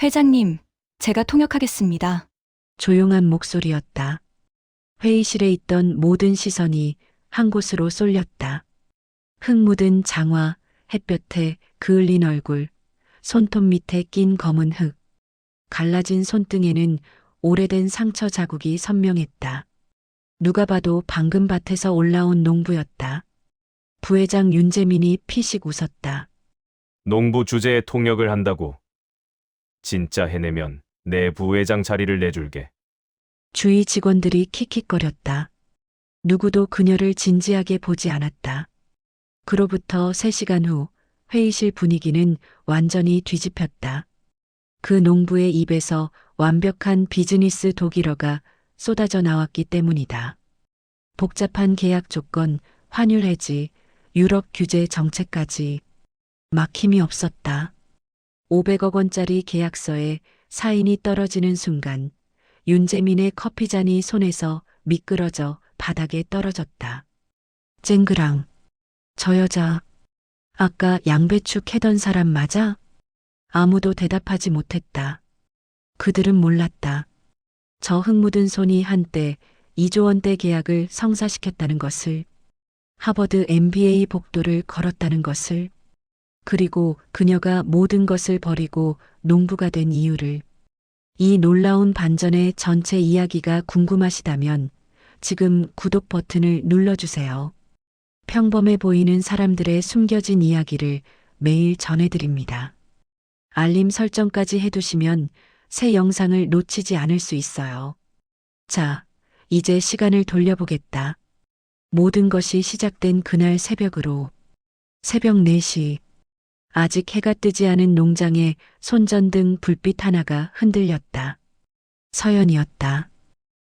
회장님, 제가 통역하겠습니다. 조용한 목소리였다. 회의실에 있던 모든 시선이 한 곳으로 쏠렸다. 흙 묻은 장화, 햇볕에 그을린 얼굴, 손톱 밑에 낀 검은 흙. 갈라진 손등에는 오래된 상처 자국이 선명했다. 누가 봐도 방금 밭에서 올라온 농부였다. 부회장 윤재민이 피식 웃었다. 농부 주제에 통역을 한다고. 진짜 해내면 내 부회장 자리를 내줄게. 주위 직원들이 킥킥거렸다. 누구도 그녀를 진지하게 보지 않았다. 그로부터 3시간 후 회의실 분위기는 완전히 뒤집혔다. 그 농부의 입에서 완벽한 비즈니스 독일어가 쏟아져 나왔기 때문이다. 복잡한 계약 조건, 환율 해지, 유럽 규제 정책까지 막힘이 없었다. 500억 원짜리 계약서에 사인이 떨어지는 순간 윤재민의 커피잔이 손에서 미끄러져 바닥에 떨어졌다. 쨍그랑. 저 여자, 아까 양배추 캐던 사람 맞아? 아무도 대답하지 못했다. 그들은 몰랐다. 저 흙 묻은 손이 한때 2조 원대 계약을 성사시켰다는 것을, 하버드 MBA 복도를 걸었다는 것을, 그리고 그녀가 모든 것을 버리고 농부가 된 이유를. 이 놀라운 반전의 전체 이야기가 궁금하시다면 지금 구독 버튼을 눌러주세요. 평범해 보이는 사람들의 숨겨진 이야기를 매일 전해드립니다. 알림 설정까지 해두시면 새 영상을 놓치지 않을 수 있어요. 자, 이제 시간을 돌려보겠다. 모든 것이 시작된 그날 새벽으로. 새벽 4시. 아직 해가 뜨지 않은 농장에 손전등 불빛 하나가 흔들렸다. 서연이었다.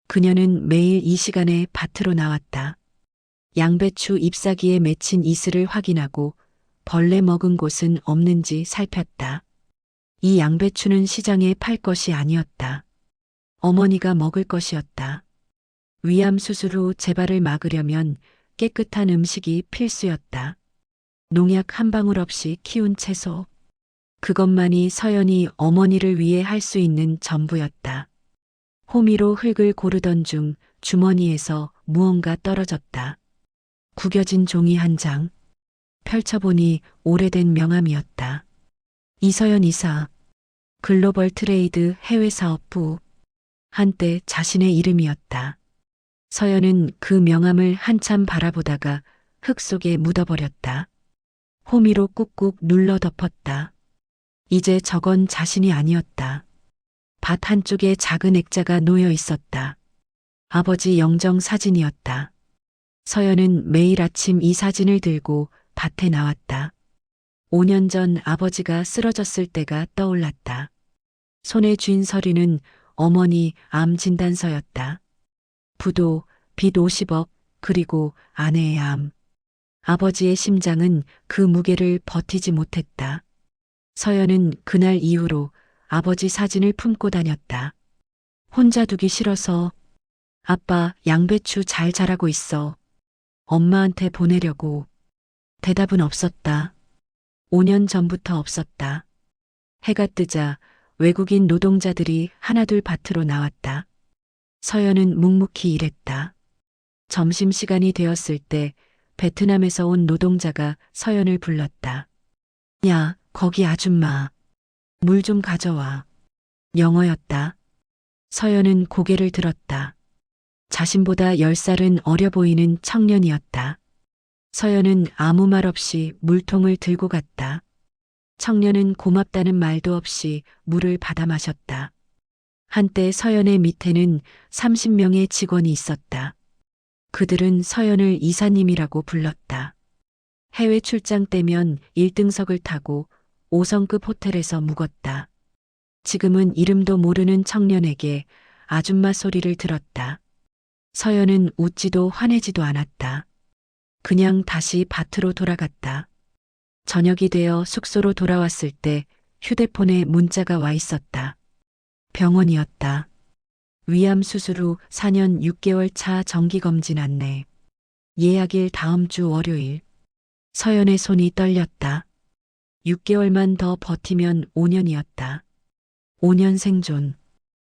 그녀는 매일 이 시간에 밭으로 나왔다. 양배추 잎사귀에 맺힌 이슬을 확인하고 벌레 먹은 곳은 없는지 살폈다. 이 양배추는 시장에 팔 것이 아니었다. 어머니가 먹을 것이었다. 위암 수술 후 재발을 막으려면 깨끗한 음식이 필수였다. 농약 한 방울 없이 키운 채소. 그것만이 서연이 어머니를 위해 할 수 있는 전부였다. 호미로 흙을 고르던 중 주머니에서 무언가 떨어졌다. 구겨진 종이 한 장. 펼쳐보니 오래된 명함이었다. 이서연 이사. 글로벌 트레이드 해외사업부. 한때 자신의 이름이었다. 서연은 그 명함을 한참 바라보다가 흙 속에 묻어버렸다. 호미로 꾹꾹 눌러 덮었다. 이제 저건 자신이 아니었다. 밭 한쪽에 작은 액자가 놓여 있었다. 아버지 영정 사진이었다. 서연은 매일 아침 이 사진을 들고 밭에 나왔다. 5년 전 아버지가 쓰러졌을 때가 떠올랐다. 손에 쥔 서류는 어머니 암 진단서였다. 부도, 빚 50억, 그리고 아내의 암. 아버지의 심장은 그 무게를 버티지 못했다. 서연은 그날 이후로 아버지 사진을 품고 다녔다. 혼자 두기 싫어서. 아빠, 양배추 잘 자라고 있어. 엄마한테 보내려고. 대답은 없었다. 5년 전부터 없었다. 해가 뜨자 외국인 노동자들이 하나둘 밭으로 나왔다. 서연은 묵묵히 일했다. 점심시간이 되었을 때 베트남에서 온 노동자가 서연을 불렀다. 야, 거기 아줌마. 물 좀 가져와. 영어였다. 서연은 고개를 들었다. 자신보다 10살은 어려 보이는 청년이었다. 서연은 아무 말 없이 물통을 들고 갔다. 청년은 고맙다는 말도 없이 물을 받아 마셨다. 한때 서연의 밑에는 30명의 직원이 있었다. 그들은 서연을 이사님이라고 불렀다. 해외 출장 때면 1등석을 타고 5성급 호텔에서 묵었다. 지금은 이름도 모르는 청년에게 아줌마 소리를 들었다. 서연은 웃지도 화내지도 않았다. 그냥 다시 밭으로 돌아갔다. 저녁이 되어 숙소로 돌아왔을 때 휴대폰에 문자가 와 있었다. 병원이었다. 위암 수술 후 4년 6개월 차 정기검진 안내. 예약일 다음 주 월요일. 서연의 손이 떨렸다. 6개월만 더 버티면 5년이었다. 5년 생존,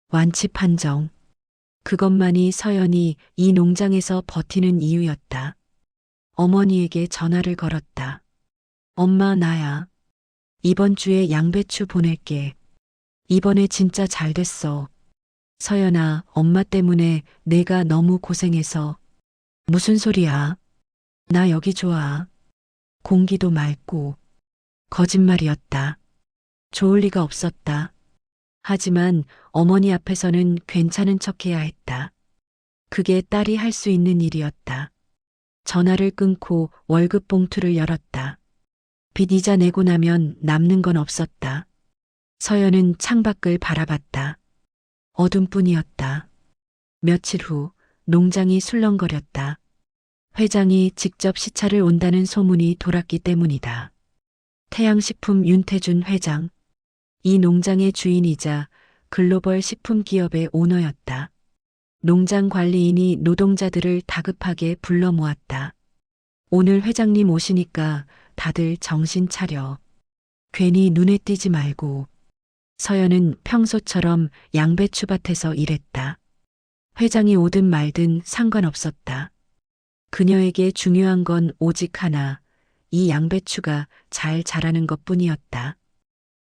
완치 판정. 그것만이 서연이 이 농장에서 버티는 이유였다. 어머니에게 전화를 걸었다. 엄마, 나야. 이번 주에 양배추 보낼게. 이번에 진짜 잘 됐어. 서연아, 엄마 때문에 내가 너무 고생해서. 무슨 소리야? 나 여기 좋아. 공기도 맑고. 거짓말이었다. 좋을 리가 없었다. 하지만 어머니 앞에서는 괜찮은 척해야 했다. 그게 딸이 할 수 있는 일이었다. 전화를 끊고 월급 봉투를 열었다. 빚 이자 내고 나면 남는 건 없었다. 서연은 창밖을 바라봤다. 어둠뿐이었다. 며칠 후 농장이 술렁거렸다. 회장이 직접 시차를 온다는 소문이 돌았기 때문이다. 태양식품 윤태준 회장. 이 농장의 주인이자 글로벌 식품 기업의 오너였다. 농장 관리인이 노동자들을 다급하게 불러 모았다. 오늘 회장님 오시니까 다들 정신 차려. 괜히 눈에 띄지 말고. 서연은 평소처럼 양배추밭에서 일했다. 회장이 오든 말든 상관없었다. 그녀에게 중요한 건 오직 하나, 이 양배추가 잘 자라는 것뿐이었다.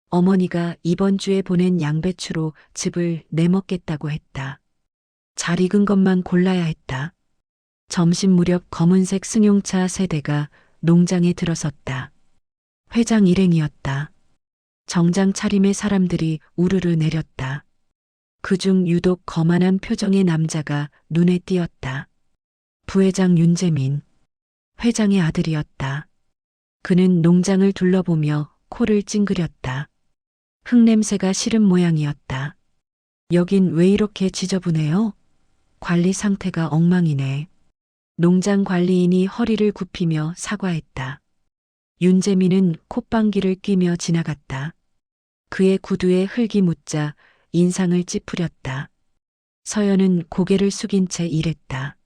어머니가 이번 주에 보낸 양배추로 즙을 내먹겠다고 했다. 잘 익은 것만 골라야 했다. 점심 무렵 검은색 승용차 세대가 농장에 들어섰다. 회장 일행이었다. 정장 차림의 사람들이 우르르 내렸다. 그중 유독 거만한 표정의 남자가 눈에 띄었다. 부회장 윤재민, 회장의 아들이었다. 그는 농장을 둘러보며 코를 찡그렸다. 흙냄새가 싫은 모양이었다. 여긴 왜 이렇게 지저분해요? 관리 상태가 엉망이네. 농장 관리인이 허리를 굽히며 사과했다. 윤재민은 콧방귀를 뀌며 지나갔다. 그의 구두에 흙이 묻자 인상을 찌푸렸다. 서연은 고개를 숙인 채 일했다.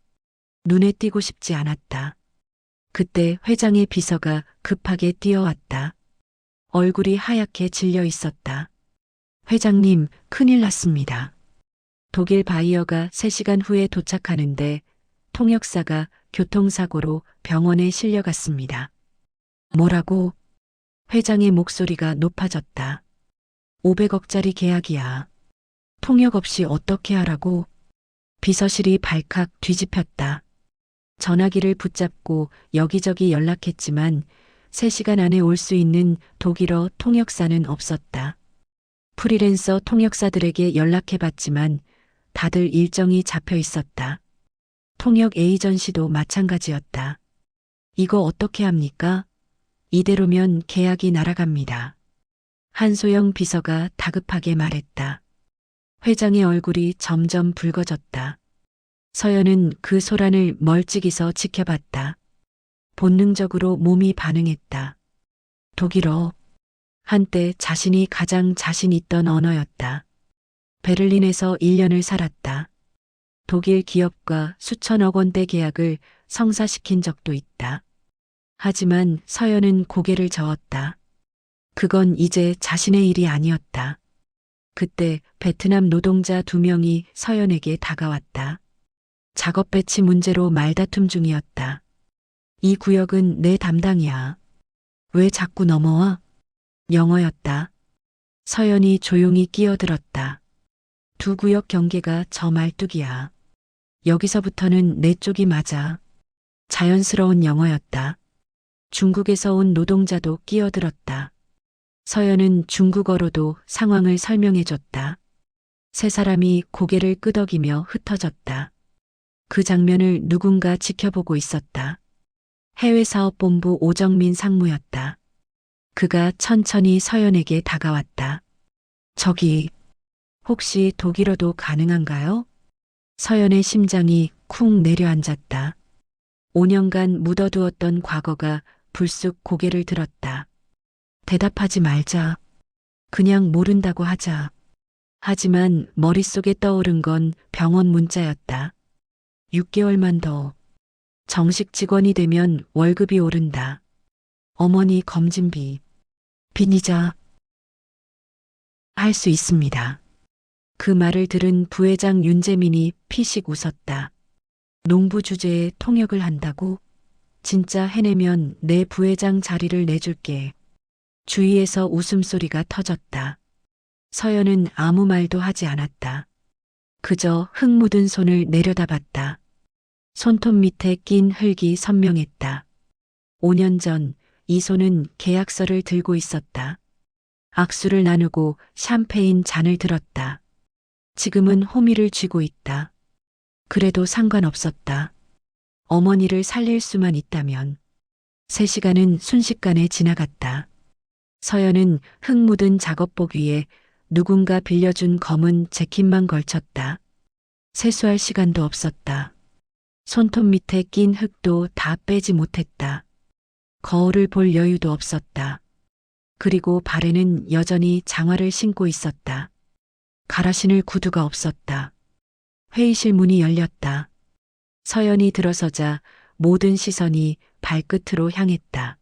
눈에 띄고 싶지 않았다. 그때 회장의 비서가 급하게 뛰어왔다. 얼굴이 하얗게 질려 있었다. 회장님, 큰일 났습니다. 독일 바이어가 3시간 후에 도착하는데 통역사가 교통사고로 병원에 실려갔습니다. 뭐라고? 회장의 목소리가 높아졌다. 500억짜리 계약이야. 통역 없이 어떻게 하라고? 비서실이 발칵 뒤집혔다. 전화기를 붙잡고 여기저기 연락했지만 3시간 안에 올 수 있는 독일어 통역사는 없었다. 프리랜서 통역사들에게 연락해봤지만 다들 일정이 잡혀 있었다. 통역 에이전시도 마찬가지였다. 이거 어떻게 합니까? 이대로면 계약이 날아갑니다. 한소영 비서가 다급하게 말했다. 회장의 얼굴이 점점 붉어졌다. 서연은 그 소란을 멀찍이서 지켜봤다. 본능적으로 몸이 반응했다. 독일어. 한때 자신이 가장 자신 있던 언어였다. 베를린에서 1년을 살았다. 독일 기업과 수천억 원대 계약을 성사시킨 적도 있다. 하지만 서연은 고개를 저었다. 그건 이제 자신의 일이 아니었다. 그때 베트남 노동자 2명이 서연에게 다가왔다. 작업 배치 문제로 말다툼 중이었다. 이 구역은 내 담당이야. 왜 자꾸 넘어와? 영어였다. 서연이 조용히 끼어들었다. 2 구역 경계가 저 말뚝이야. 여기서부터는 내 쪽이 맞아. 자연스러운 영어였다. 중국에서 온 노동자도 끼어들었다. 서연은 중국어로도 상황을 설명해줬다. 3 사람이 고개를 끄덕이며 흩어졌다. 그 장면을 누군가 지켜보고 있었다. 해외사업본부 오정민 상무였다. 그가 천천히 서연에게 다가왔다. 저기, 혹시 독일어도 가능한가요? 서연의 심장이 쿵 내려앉았다. 5년간 묻어두었던 과거가 불쑥 고개를 들었다. 대답하지 말자. 그냥 모른다고 하자. 하지만 머릿속에 떠오른 건 병원 문자였다. 6개월만 더. 정식 직원이 되면 월급이 오른다. 어머니 검진비. 빚이자. 할 수 있습니다. 그 말을 들은 부회장 윤재민이 피식 웃었다. 농부 주제에 통역을 한다고? 진짜 해내면 내 부회장 자리를 내줄게. 주위에서 웃음소리가 터졌다. 서연은 아무 말도 하지 않았다. 그저 흙 묻은 손을 내려다봤다. 손톱 밑에 낀 흙이 선명했다. 5년 전 이 손은 계약서를 들고 있었다. 악수를 나누고 샴페인 잔을 들었다. 지금은 호미를 쥐고 있다. 그래도 상관없었다. 어머니를 살릴 수만 있다면. 3시간은 순식간에 지나갔다. 서연은 흙 묻은 작업복 위에 누군가 빌려준 검은 재킷만 걸쳤다. 세수할 시간도 없었다. 손톱 밑에 낀 흙도 다 빼지 못했다. 거울을 볼 여유도 없었다. 그리고 발에는 여전히 장화를 신고 있었다. 갈아 신을 구두가 없었다. 회의실 문이 열렸다. 서연이 들어서자 모든 시선이 발끝으로 향했다.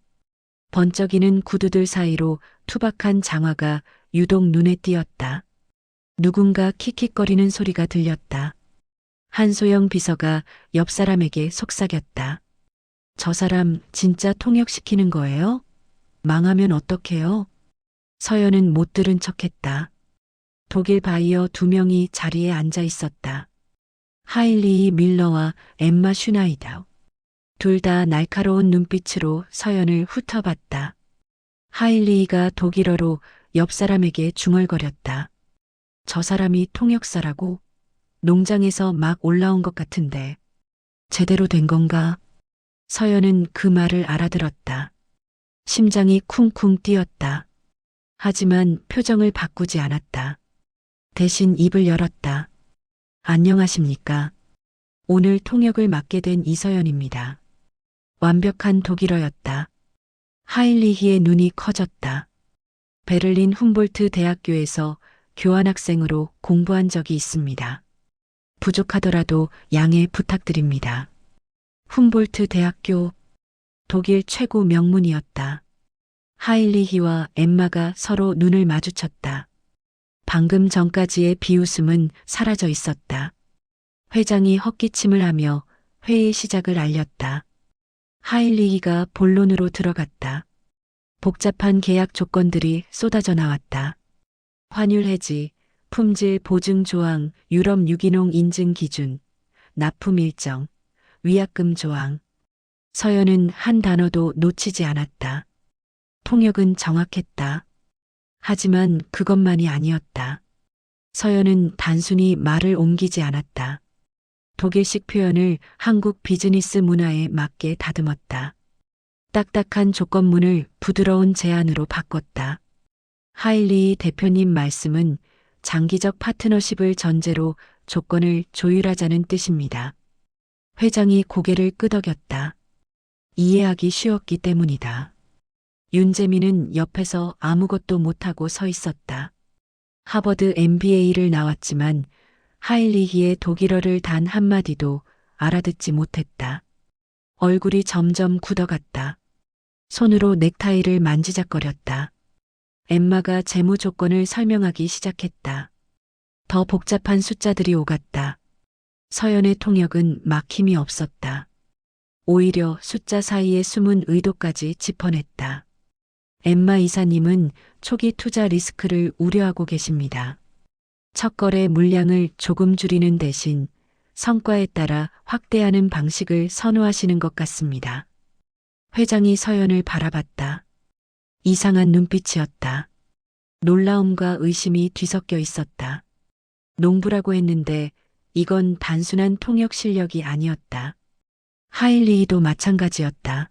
번쩍이는 구두들 사이로 투박한 장화가 유독 눈에 띄었다. 누군가 킥킥거리는 소리가 들렸다. 한소영 비서가 옆 사람에게 속삭였다. 저 사람 진짜 통역시키는 거예요? 망하면 어떡해요? 서연은 못 들은 척했다. 독일 바이어 2명이 자리에 앉아 있었다. 하일리 밀러와 엠마 슈나이더. 둘 다 날카로운 눈빛으로 서연을 훑어봤다. 하일리가 독일어로 옆 사람에게 중얼거렸다. 저 사람이 통역사라고? 농장에서 막 올라온 것 같은데. 제대로 된 건가? 서연은 그 말을 알아들었다. 심장이 쿵쿵 뛰었다. 하지만 표정을 바꾸지 않았다. 대신 입을 열었다. 안녕하십니까. 오늘 통역을 맡게 된 이서연입니다. 완벽한 독일어였다. 하일리히의 눈이 커졌다. 베를린 훔볼트 대학교에서 교환학생으로 공부한 적이 있습니다. 부족하더라도 양해 부탁드립니다. 훔볼트 대학교, 독일 최고 명문이었다. 하일리히와 엠마가 서로 눈을 마주쳤다. 방금 전까지의 비웃음은 사라져 있었다. 회장이 헛기침을 하며 회의 시작을 알렸다. 하일리히가 본론으로 들어갔다. 복잡한 계약 조건들이 쏟아져 나왔다. 환율 해지, 품질 보증 조항, 유럽 유기농 인증 기준, 납품 일정, 위약금 조항. 서연은 한 단어도 놓치지 않았다. 통역은 정확했다. 하지만 그것만이 아니었다. 서연은 단순히 말을 옮기지 않았다. 독일식 표현을 한국 비즈니스 문화에 맞게 다듬었다. 딱딱한 조건문을 부드러운 제안으로 바꿨다. 하일리 대표님 말씀은 장기적 파트너십을 전제로 조건을 조율하자는 뜻입니다. 회장이 고개를 끄덕였다. 이해하기 쉬웠기 때문이다. 윤재민은 옆에서 아무것도 못하고 서 있었다. 하버드 MBA를 나왔지만 하일리히의 독일어를 단 한마디도 알아듣지 못했다. 얼굴이 점점 굳어갔다. 손으로 넥타이를 만지작거렸다. 엠마가 재무 조건을 설명하기 시작했다. 더 복잡한 숫자들이 오갔다. 서연의 통역은 막힘이 없었다. 오히려 숫자 사이의 숨은 의도까지 짚어냈다. 엠마 이사님은 초기 투자 리스크를 우려하고 계십니다. 첫 거래 물량을 조금 줄이는 대신 성과에 따라 확대하는 방식을 선호하시는 것 같습니다. 회장이 서연을 바라봤다. 이상한 눈빛이었다. 놀라움과 의심이 뒤섞여 있었다. 농부라고 했는데 이건 단순한 통역 실력이 아니었다. 하일리히도 마찬가지였다.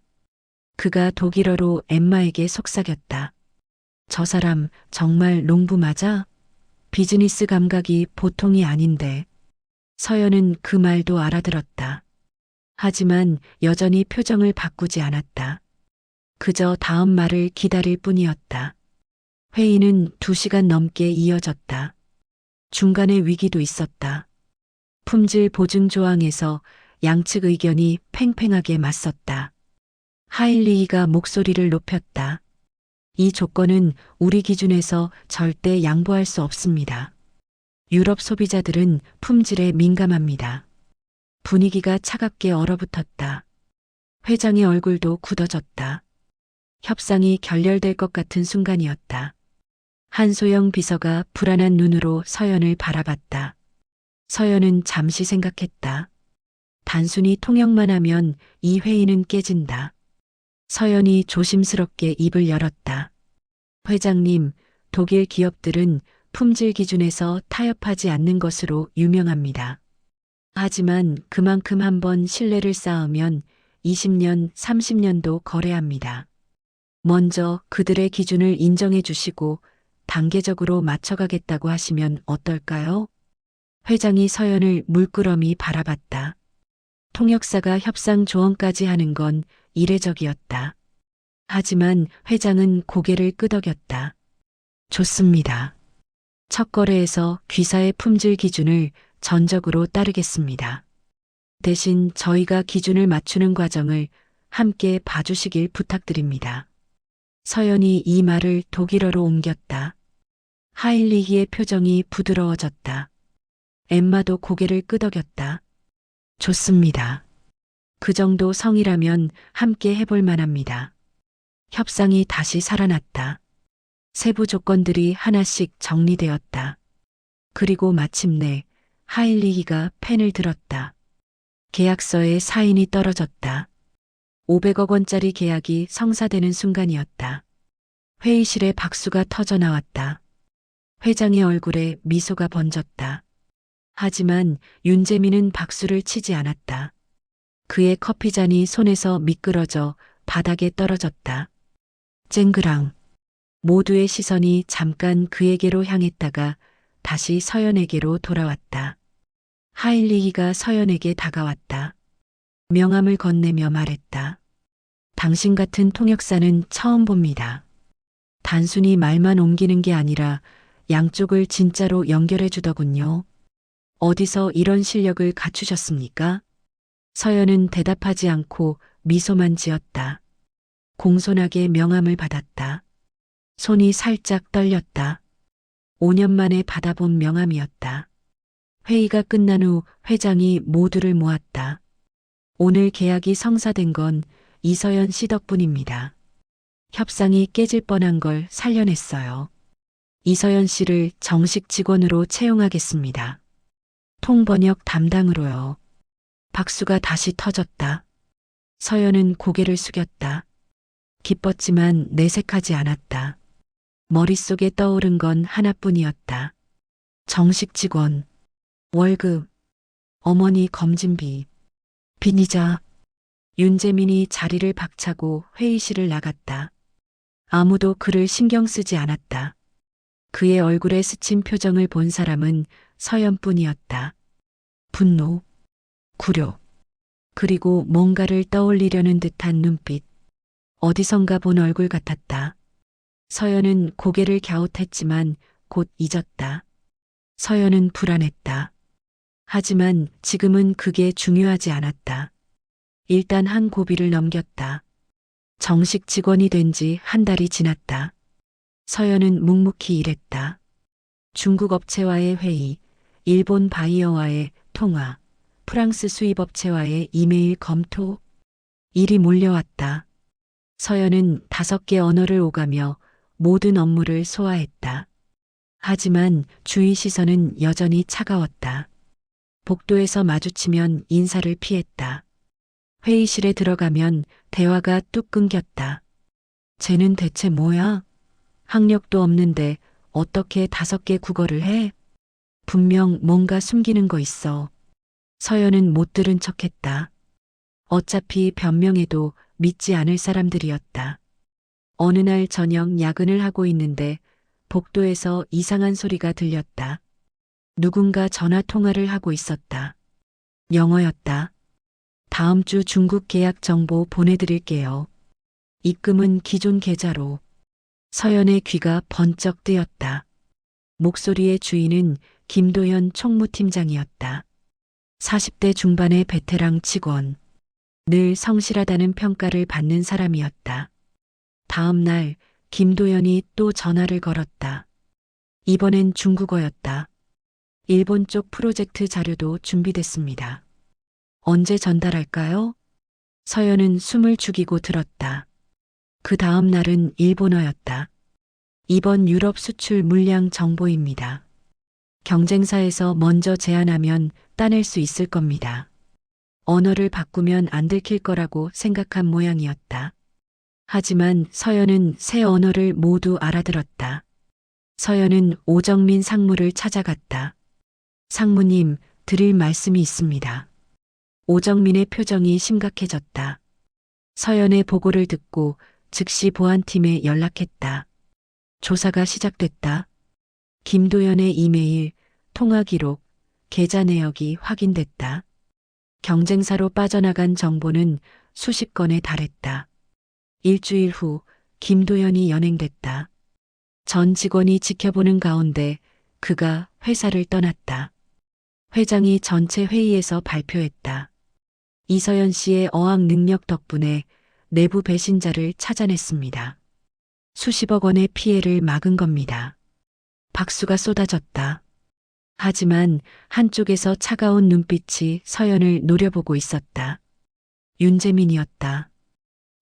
그가 독일어로 엠마에게 속삭였다. 저 사람 정말 농부 맞아? 비즈니스 감각이 보통이 아닌데. 서연은 그 말도 알아들었다. 하지만 여전히 표정을 바꾸지 않았다. 그저 다음 말을 기다릴 뿐이었다. 회의는 2시간 넘게 이어졌다. 중간에 위기도 있었다. 품질 보증 조항에서 양측 의견이 팽팽하게 맞섰다. 하일리히가 목소리를 높였다. 이 조건은 우리 기준에서 절대 양보할 수 없습니다. 유럽 소비자들은 품질에 민감합니다. 분위기가 차갑게 얼어붙었다. 회장의 얼굴도 굳어졌다. 협상이 결렬될 것 같은 순간이었다. 한소영 비서가 불안한 눈으로 서연을 바라봤다. 서연은 잠시 생각했다. 단순히 통역만 하면 이 회의는 깨진다. 서연이 조심스럽게 입을 열었다. 회장님, 독일 기업들은 품질 기준에서 타협하지 않는 것으로 유명합니다. 하지만 그만큼 한번 신뢰를 쌓으면 20년, 30년도 거래합니다. 먼저 그들의 기준을 인정해 주시고 단계적으로 맞춰가겠다고 하시면 어떨까요? 회장이 서연을 물끄러미 바라봤다. 통역사가 협상 조언까지 하는 건 이례적이었다. 하지만 회장은 고개를 끄덕였다. 좋습니다. 첫 거래에서 귀사의 품질 기준을 전적으로 따르겠습니다. 대신 저희가 기준을 맞추는 과정을 함께 봐주시길 부탁드립니다. 서연이 이 말을 독일어로 옮겼다. 하일리히의 표정이 부드러워졌다. 엠마도 고개를 끄덕였다. 좋습니다. 그 정도 성이라면 함께 해볼 만합니다. 협상이 다시 살아났다. 세부 조건들이 하나씩 정리되었다. 그리고 마침내 하일리히가 펜을 들었다. 계약서에 사인이 떨어졌다. 500억 원짜리 계약이 성사되는 순간이었다. 회의실에 박수가 터져 나왔다. 회장의 얼굴에 미소가 번졌다. 하지만 윤재민은 박수를 치지 않았다. 그의 커피잔이 손에서 미끄러져 바닥에 떨어졌다. 쨍그랑. 모두의 시선이 잠깐 그에게로 향했다가 다시 서연에게로 돌아왔다. 하일리히가 서연에게 다가왔다. 명함을 건네며 말했다. 당신 같은 통역사는 처음 봅니다. 단순히 말만 옮기는 게 아니라 양쪽을 진짜로 연결해 주더군요. 어디서 이런 실력을 갖추셨습니까? 서연은 대답하지 않고 미소만 지었다. 공손하게 명함을 받았다. 손이 살짝 떨렸다. 5년 만에 받아본 명함이었다. 회의가 끝난 후 회장이 모두를 모았다. 오늘 계약이 성사된 건 이서연 씨 덕분입니다. 협상이 깨질 뻔한 걸 살려냈어요. 이서연 씨를 정식 직원으로 채용하겠습니다. 통번역 담당으로요. 박수가 다시 터졌다. 서연은 고개를 숙였다. 기뻤지만 내색하지 않았다. 머릿속에 떠오른 건 하나뿐이었다. 정식 직원, 월급, 어머니 검진비, 빈이자. 윤재민이 자리를 박차고 회의실을 나갔다. 아무도 그를 신경 쓰지 않았다. 그의 얼굴에 스친 표정을 본 사람은 서연뿐이었다. 분노, 굴욕, 그리고 뭔가를 떠올리려는 듯한 눈빛. 어디선가 본 얼굴 같았다. 서연은 고개를 갸웃했지만 곧 잊었다. 서연은 불안했다. 하지만 지금은 그게 중요하지 않았다. 일단 한 고비를 넘겼다. 정식 직원이 된 지 한 달이 지났다. 서연은 묵묵히 일했다. 중국 업체와의 회의, 일본 바이어와의 통화, 프랑스 수입업체와의 이메일 검토. 일이 몰려왔다. 서연은 5개 언어를 오가며 모든 업무를 소화했다. 하지만 주위 시선은 여전히 차가웠다. 복도에서 마주치면 인사를 피했다. 회의실에 들어가면 대화가 뚝 끊겼다. 쟤는 대체 뭐야? 학력도 없는데 어떻게 5개 국어를 해? 분명 뭔가 숨기는 거 있어. 서연은 못 들은 척했다. 어차피 변명해도 믿지 않을 사람들이었다. 어느 날 저녁 야근을 하고 있는데 복도에서 이상한 소리가 들렸다. 누군가 전화 통화를 하고 있었다. 영어였다. 다음 주 중국 계약 정보 보내드릴게요. 입금은 기존 계좌로. 서연의 귀가 번쩍 뜨였다. 목소리의 주인은 김도현 총무팀장이었다. 40대 중반의 베테랑 직원. 늘 성실하다는 평가를 받는 사람이었다. 다음 날 김도연이 또 전화를 걸었다. 이번엔 중국어였다. 일본 쪽 프로젝트 자료도 준비됐습니다. 언제 전달할까요? 서연은 숨을 죽이고 들었다. 그 다음 날은 일본어였다. 이번 유럽 수출 물량 정보입니다. 경쟁사에서 먼저 제안하면 따낼 수 있을 겁니다. 언어를 바꾸면 안 들킬 거라고 생각한 모양이었다. 하지만 서연은 새 언어를 모두 알아들었다. 서연은 오정민 상무를 찾아갔다. 상무님, 드릴 말씀이 있습니다. 오정민의 표정이 심각해졌다. 서연의 보고를 듣고 즉시 보안팀에 연락했다. 조사가 시작됐다. 김도연의 이메일, 통화 기록, 계좌 내역이 확인됐다. 경쟁사로 빠져나간 정보는 수십 건에 달했다. 일주일 후 김도연이 연행됐다. 전 직원이 지켜보는 가운데 그가 회사를 떠났다. 회장이 전체 회의에서 발표했다. 이서연 씨의 어학 능력 덕분에 내부 배신자를 찾아냈습니다. 수십억 원의 피해를 막은 겁니다. 박수가 쏟아졌다. 하지만 한쪽에서 차가운 눈빛이 서연을 노려보고 있었다. 윤재민이었다.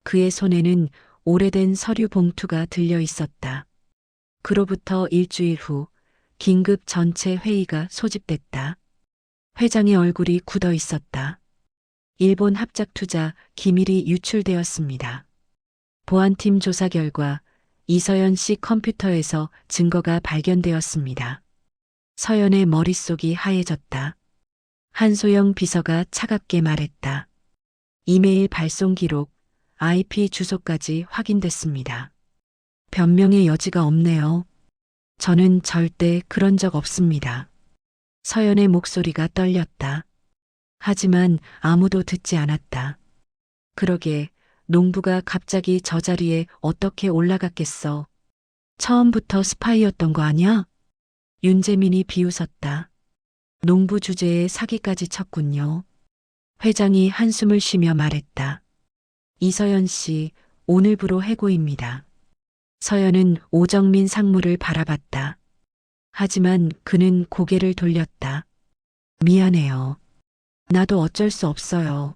그의 손에는 오래된 서류 봉투가 들려 있었다. 그로부터 일주일 후 긴급 전체 회의가 소집됐다. 회장의 얼굴이 굳어 있었다. 일본 합작 투자 기밀이 유출되었습니다. 보안팀 조사 결과 이서연 씨 컴퓨터에서 증거가 발견되었습니다. 서연의 머릿속이 하얘졌다. 한소영 비서가 차갑게 말했다. 이메일 발송 기록, IP 주소까지 확인됐습니다. 변명의 여지가 없네요. 저는 절대 그런 적 없습니다. 서연의 목소리가 떨렸다. 하지만 아무도 듣지 않았다. 그러게 농부가 갑자기 저 자리에 어떻게 올라갔겠어. 처음부터 스파이였던 거 아니야? 윤재민이 비웃었다. 농부 주제에 사기까지 쳤군요. 회장이 한숨을 쉬며 말했다. 이서연 씨, 오늘부로 해고입니다. 서연은 오정민 상무를 바라봤다. 하지만 그는 고개를 돌렸다. 미안해요. 나도 어쩔 수 없어요.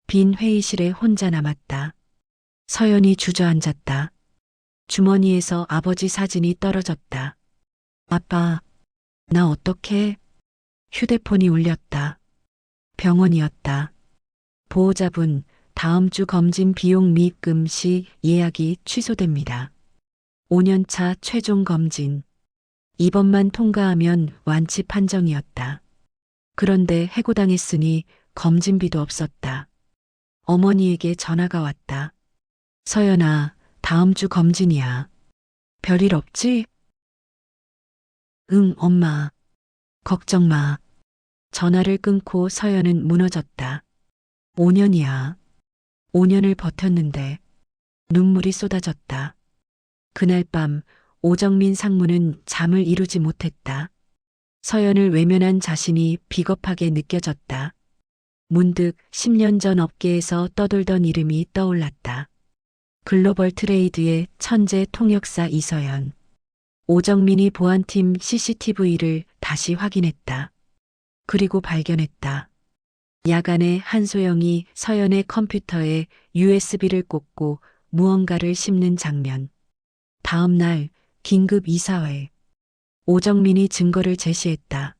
빈 회의실에 혼자 남았다. 서연이 주저앉았다. 주머니에서 아버지 사진이 떨어졌다. 아빠, 나 어떡해? 휴대폰이 울렸다. 병원이었다. 보호자분, 다음 주 검진 비용 미입금 시 예약이 취소됩니다. 5년차 최종 검진. 이번만 통과하면 완치 판정이었다. 그런데 해고당했으니 검진비도 없었다. 어머니에게 전화가 왔다. 서연아, 다음 주 검진이야. 별일 없지? 응, 엄마. 걱정 마. 전화를 끊고 서연은 무너졌다. 5년이야. 5년을 버텼는데 눈물이 쏟아졌다. 그날 밤 오정민 상무는 잠을 이루지 못했다. 서연을 외면한 자신이 비겁하게 느껴졌다. 문득 10년 전 업계에서 떠돌던 이름이 떠올랐다. 글로벌 트레이드의 천재 통역사 이서연. 오정민이 보안팀 CCTV를 다시 확인했다. 그리고 발견했다. 야간에 한소영이 서연의 컴퓨터에 USB를 꽂고 무언가를 씹는 장면. 다음 날 긴급 이사회. 오정민이 증거를 제시했다.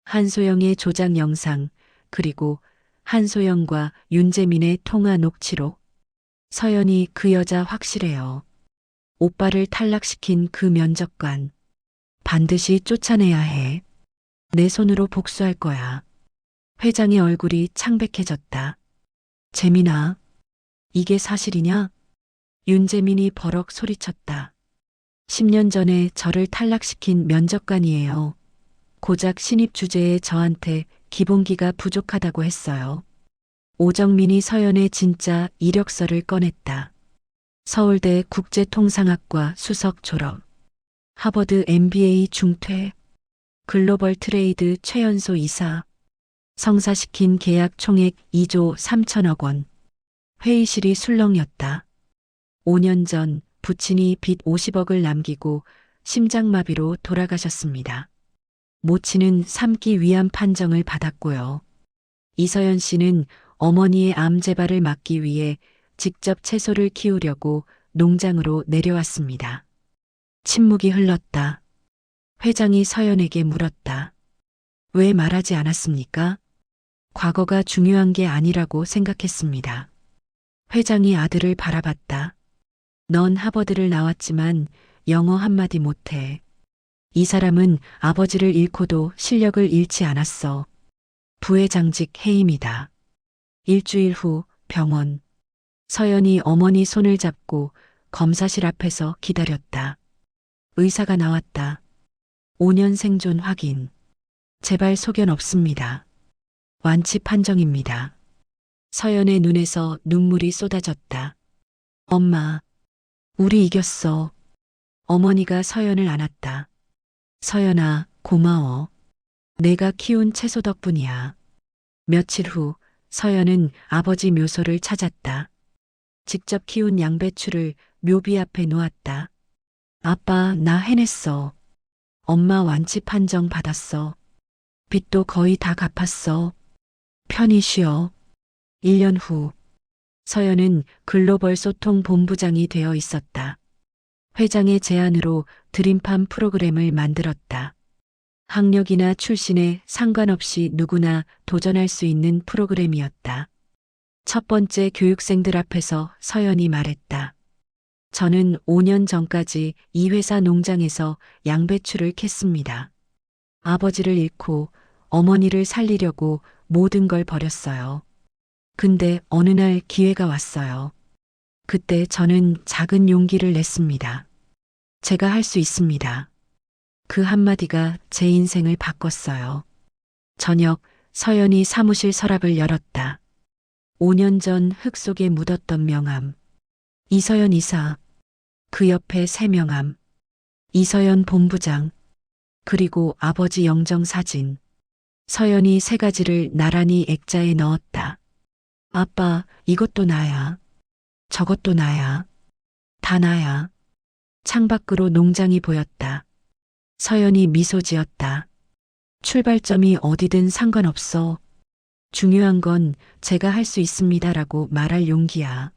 한소영의 조작 영상, 그리고 한소영과 윤재민의 통화 녹취록. 서연이 그 여자 확실해요. 오빠를 탈락시킨 그 면접관. 반드시 쫓아내야 해. 내 손으로 복수할 거야. 회장의 얼굴이 창백해졌다. 재민아, 이게 사실이냐? 윤재민이 버럭 소리쳤다. 10년 전에 저를 탈락시킨 면접관이에요. 고작 신입 주제에 저한테 기본기가 부족하다고 했어요. 오정민이 서연의 진짜 이력서를 꺼냈다. 서울대 국제통상학과 수석 졸업. 하버드 MBA 중퇴. 글로벌 트레이드 최연소 이사. 성사시킨 계약 총액 2조 3천억 원. 회의실이 술렁였다. 5년 전 부친이 빚 50억을 남기고 심장마비로 돌아가셨습니다. 모친은 3기 위암 판정을 받았고요. 이서연 씨는 어머니의 암 재발을 막기 위해 직접 채소를 키우려고 농장으로 내려왔습니다. 침묵이 흘렀다. 회장이 서연에게 물었다. 왜 말하지 않았습니까? 과거가 중요한 게 아니라고 생각했습니다. 회장이 아들을 바라봤다. 넌 하버드를 나왔지만 영어 한마디 못해. 이 사람은 아버지를 잃고도 실력을 잃지 않았어. 부회장직 해임이다. 일주일 후 병원. 서연이 어머니 손을 잡고 검사실 앞에서 기다렸다. 의사가 나왔다. 5년 생존 확인. 제발 소견 없습니다. 완치 판정입니다. 서연의 눈에서 눈물이 쏟아졌다. 엄마, 우리 이겼어. 어머니가 서연을 안았다. 서연아, 고마워. 내가 키운 채소 덕분이야. 며칠 후 서연은 아버지 묘소를 찾았다. 직접 키운 양배추를 묘비 앞에 놓았다. 아빠, 나 해냈어. 엄마 완치 판정 받았어. 빚도 거의 다 갚았어. 편히 쉬어. 1년 후 서연은 글로벌 소통 본부장이 되어 있었다. 회장의 제안으로 드림팜 프로그램을 만들었다. 학력이나 출신에 상관없이 누구나 도전할 수 있는 프로그램이었다. 첫 번째 교육생들 앞에서 서연이 말했다. 저는 5년 전까지 이 회사 농장에서 양배추를 캤습니다. 아버지를 잃고 어머니를 살리려고 모든 걸 버렸어요. 근데 어느 날 기회가 왔어요. 그때 저는 작은 용기를 냈습니다. 제가 할 수 있습니다. 그 한마디가 제 인생을 바꿨어요. 저녁 서연이 사무실 서랍을 열었다. 5년 전 흙 속에 묻었던 명함. 이서연 이사. 그 옆에 새 명함. 이서연 본부장. 그리고 아버지 영정 사진. 서연이 세 가지를 나란히 액자에 넣었다. 아빠, 이것도 나야. 저것도 나야. 다 나야. 창밖으로 농장이 보였다. 서연이 미소 지었다. 출발점이 어디든 상관없어. 중요한 건 제가 할 수 있습니다라고 말할 용기야.